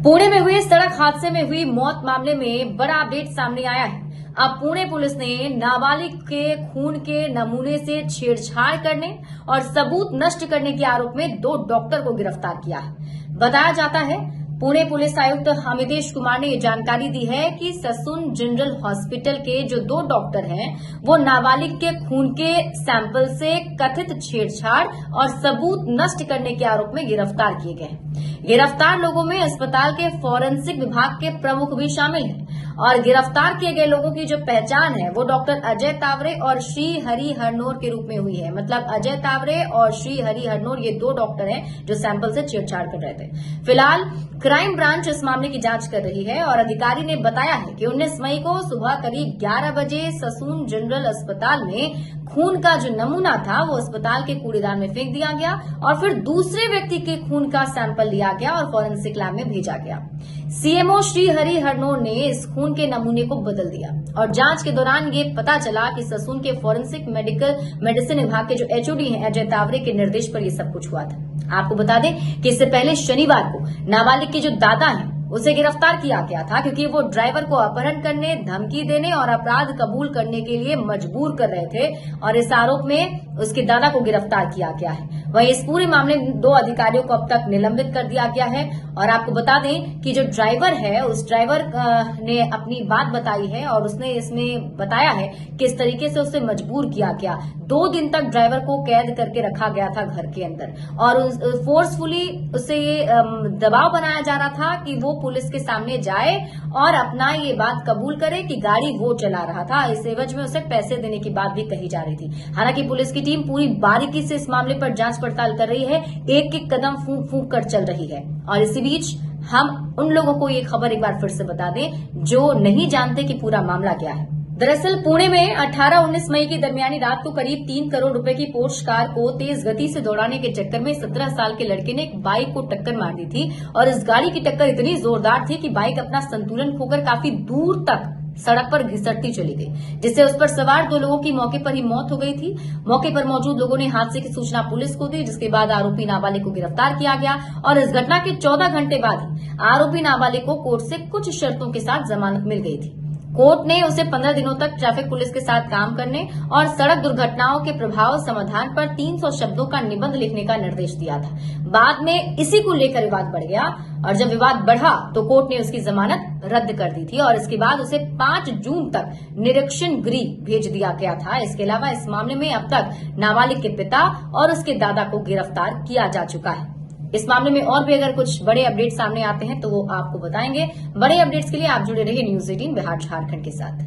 पुणे में हुए सड़क हादसे में हुई मौत मामले में बड़ा अपडेट सामने आया है। अब पुणे पुलिस ने नाबालिग के खून के नमूने से छेड़छाड़ करने और सबूत नष्ट करने के आरोप में 2 डॉक्टर को गिरफ्तार किया है। बताया जाता है पुणे पुलिस आयुक्त अमितेश कुमार ने ये जानकारी दी है कि ससून जनरल हॉस्पिटल के जो 2 डॉक्टर हैं वो नाबालिग के खून के सैंपल से कथित छेड़छाड़ और सबूत नष्ट करने के आरोप में गिरफ्तार किए गए। गिरफ्तार लोगों में अस्पताल के फॉरेंसिक विभाग के प्रमुख भी शामिल हैं और गिरफ्तार किए गए लोगों की जो पहचान है वो डॉक्टर अजय तावरे और श्री हरि हरनोर के रूप में हुई है। मतलब अजय तावरे और श्री हरि हरनोर ये 2 डॉक्टर हैं जो सैंपल से छेड़छाड़ कर रहे थे। फिलहाल क्राइम ब्रांच इस मामले की जांच कर रही है और अधिकारी ने बताया है कि 19 मई को सुबह करीब 11 बजे ससून जनरल अस्पताल में खून का जो नमूना था वो अस्पताल के कूड़ेदान में फेंक दिया गया और फिर दूसरे व्यक्ति के खून का सैंपल लिया गया और फॉरेंसिक लैब में भेजा गया। सीएमओ श्री हरि हरनोर ने इस खून के नमूने को बदल दिया और जांच के दौरान ये पता चला कि ससून के फॉरेंसिक मेडिसिन विभाग के जो एचओडी हैं अजय तावरे के निर्देश पर ये सब कुछ हुआ था। आपको बता दें कि इससे पहले शनिवार को नाबालिग के जो दादा हैं उसे गिरफ्तार किया गया था क्योंकि वो ड्राइवर को अपहरण करने, धमकी देने और अपराध कबूल करने के लिए मजबूर कर रहे थे और इस आरोप में उसके दादा को गिरफ्तार किया गया है। वहीं इस पूरे मामले में 2 अधिकारियों को अब तक निलंबित कर दिया गया है और आपको बता दें कि जो ड्राइवर है उस ड्राइवर ने अपनी बात बताई है और उसने इसमें बताया है कि इस तरीके से उसे मजबूर किया गया। 2 दिन तक ड्राइवर को कैद करके रखा गया था घर के अंदर और फोर्सफुली उसे ये दबाव बनाया जा रहा था कि वो पुलिस के सामने जाए और अपना ये बात कबूल करे कि गाड़ी वो चला रहा था। इस एवज में उसे पैसे देने की बात भी कही जा रही थी। हालांकि पुलिस की टीम पूरी बारीकी से इस मामले पर जांच पड़ताल कर रही है, एक-एक कदम फूंक फूंक कर चल रही है। और इसी बीच हम उन लोगों को ये खबर एक बार फिर से बता दें जो नहीं जानते कि पूरा मामला क्या है। दरअसल पुणे में 18-19 मई की दरमियानी रात को करीब 3 करोड़ रुपए की पोर्श कार को तेज गति से दौड़ाने के चक्कर में 17 साल के लड़के ने एक बाइक को टक्कर मार दी थी और इस गाड़ी की टक्कर इतनी जोरदार थी कि बाइक अपना संतुलन खोकर काफी दूर तक सड़क पर घिसटती चली गई, जिससे उस पर सवार 2 लोगों की मौके पर ही मौत हो गई थी। मौके पर मौजूद लोगों ने हादसे की सूचना पुलिस को दी, जिसके बाद आरोपी नाबालिग को गिरफ्तार किया गया और इस घटना के 14 घंटे बाद ही आरोपी नाबालिग को कोर्ट से कुछ शर्तों के साथ जमानत मिल गई थी। कोर्ट ने उसे 15 दिनों तक ट्रैफिक पुलिस के साथ काम करने और सड़क दुर्घटनाओं के प्रभाव समाधान पर 300 शब्दों का निबंध लिखने का निर्देश दिया था। बाद में इसी को लेकर विवाद बढ़ गया और जब विवाद बढ़ा तो कोर्ट ने उसकी जमानत रद्द कर दी थी और इसके बाद उसे 5 जून तक निरीक्षण गृह भेज दिया गया था। इसके अलावा इस मामले में अब तक नाबालिग के पिता और उसके दादा को गिरफ्तार किया जा चुका है। इस मामले में और भी अगर कुछ बड़े अपडेट सामने आते हैं तो वो आपको बताएंगे। बड़े अपडेट्स के लिए आप जुड़े रहिए न्यूज़ 18 बिहार झारखंड के साथ।